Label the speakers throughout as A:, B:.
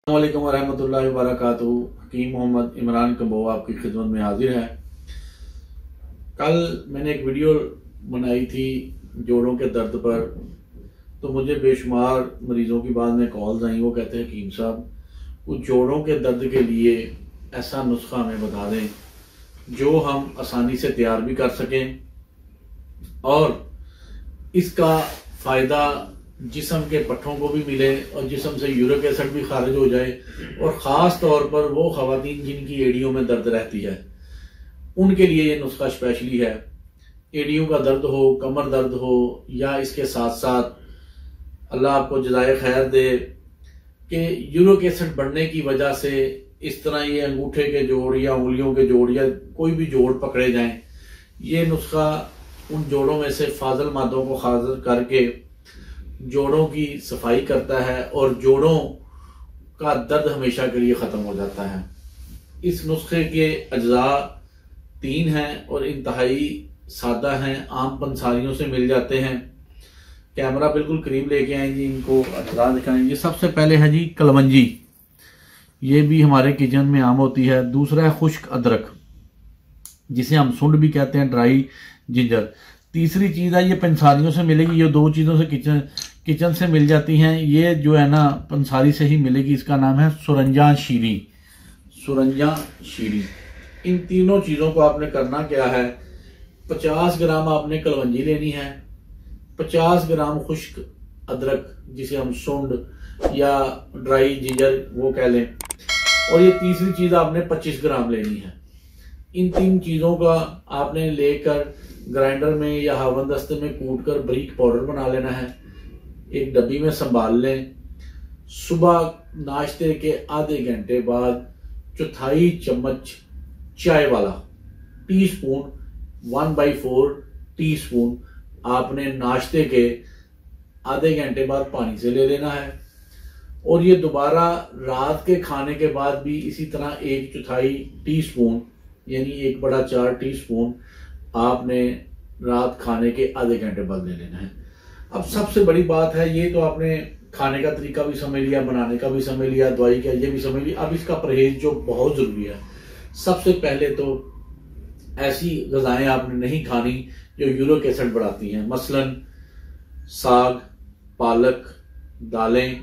A: अस्सलामुअलैकुम वरहमतुल्लाहि वबरकातुहू। हकीम मोहम्मद इमरान कम्बो आपकी खिदमत में हाजिर है। कल मैंने एक वीडियो बनाई थी जोड़ों के दर्द पर, तो मुझे बेशुमार मरीजों की बाद में कॉल्स आई। वो कहते हैं हकीम साहब कुछ जोड़ों के दर्द के लिए ऐसा नुस्खा हमें बता दें जो हम आसानी से तैयार भी कर सकें और इसका फ़ायदा जिस्म के पट्ठों को भी मिले और जिस्म से यूरिक एसिड भी खारिज हो जाए। और ख़ास तौर पर वो ख़वातीन जिनकी एड़ियों में दर्द रहती है उनके लिए ये नुस्खा स्पेशली है। एड़ियों का दर्द हो, कमर दर्द हो, या इसके साथ साथ अल्लाह आपको जज़ाए खैर दे कि यूरिक एसिड बढ़ने की वजह से इस तरह ये अंगूठे के जोड़ या उंगलियों के जोड़ या कोई भी जोड़ पकड़े जाएं, ये नुस्खा उन जोड़ों में से फाजल मादों को खारिज करके जोड़ों की सफाई करता है और जोड़ों का दर्द हमेशा के लिए ख़त्म हो जाता है। इस नुस्खे के अज्जा 3 हैं और इंतहाई सादा हैं, आम पंसारियों से मिल जाते हैं। कैमरा बिल्कुल करीब लेके आए जी, इनको अज्जा दिखाएंगे। सबसे पहले है जी कलवंजी, ये भी हमारे किचन में आम होती है। दूसरा है खुश्क अदरक जिसे हम सुंड भी कहते हैं, ड्राई जिंजर। तीसरी चीज़ है ये पंसारियों से मिलेगी, ये 2 चीज़ों से किचन से मिल जाती हैं। ये जो है ना पंसारी से ही मिलेगी, इसका नाम है सुरंजा शीरी। सुरंजा शीरी, इन तीनों चीज़ों को आपने करना क्या है, 50 ग्राम आपने कलवंजी लेनी है, 50 ग्राम खुश्क अदरक जिसे हम सुंड या ड्राई जिंजर वो कह लें, और ये तीसरी चीज़ आपने 25 ग्राम लेनी है। इन 3 चीज़ों का आपने लेकर ग्राइंडर में या हावन दस्ते में कूट कर बारीक पाउडर बना लेना है। एक डब्बी में संभाल लें। सुबह नाश्ते के आधे घंटे बाद 1/4 चम्मच चाय वाला टीस्पून 1/4 टीस्पून आपने नाश्ते के आधे घंटे बाद पानी से ले लेना है। और ये दोबारा रात के खाने के बाद भी इसी तरह 1/4 टीस्पून यानी 1/4 टीस्पून आपने रात खाने के आधे घंटे बाद ले लेना है। अब सबसे बड़ी बात है, ये तो आपने खाने का तरीका भी समझ लिया, बनाने का भी समझ लिया, दवाई का ये भी समझ लिया। अब इसका परहेज जो बहुत जरूरी है, सबसे पहले तो ऐसी गजाएं आपने नहीं खानी जो यूरिक एसिड बढ़ाती हैं, मसलन साग, पालक, दालें,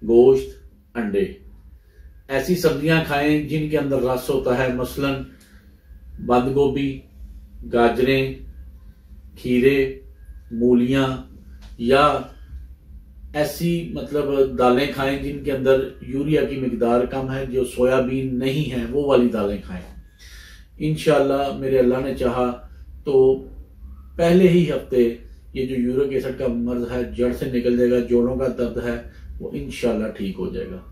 A: गोश्त, अंडे। ऐसी सब्जियां खाएं जिनके अंदर रस होता है, मसलन बंद गोभी, गाजरें, खीरे, मूलियां, या ऐसी मतलब दालें खाएं जिनके अंदर यूरिया की मिकदार कम है, जो सोयाबीन नहीं है वो वाली दालें खाएं। इंशाल्लाह मेरे अल्लाह ने चाहा तो पहले ही हफ्ते ये जो यूरिक एसिड का मर्ज है जड़ से निकल जाएगा। जोड़ों का दर्द है वो इंशाल्लाह ठीक हो जाएगा।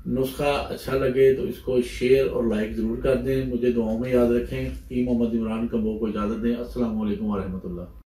A: नुस्खा अच्छा लगे तो इसको शेयर और लाइक जरूर कर दें। मुझे दुआओं में याद रखें। हकीम मोहम्मद इमरान कम्बो को इजाजत दें। अस्सलाम वालेकुम वरहमतुल्लाह।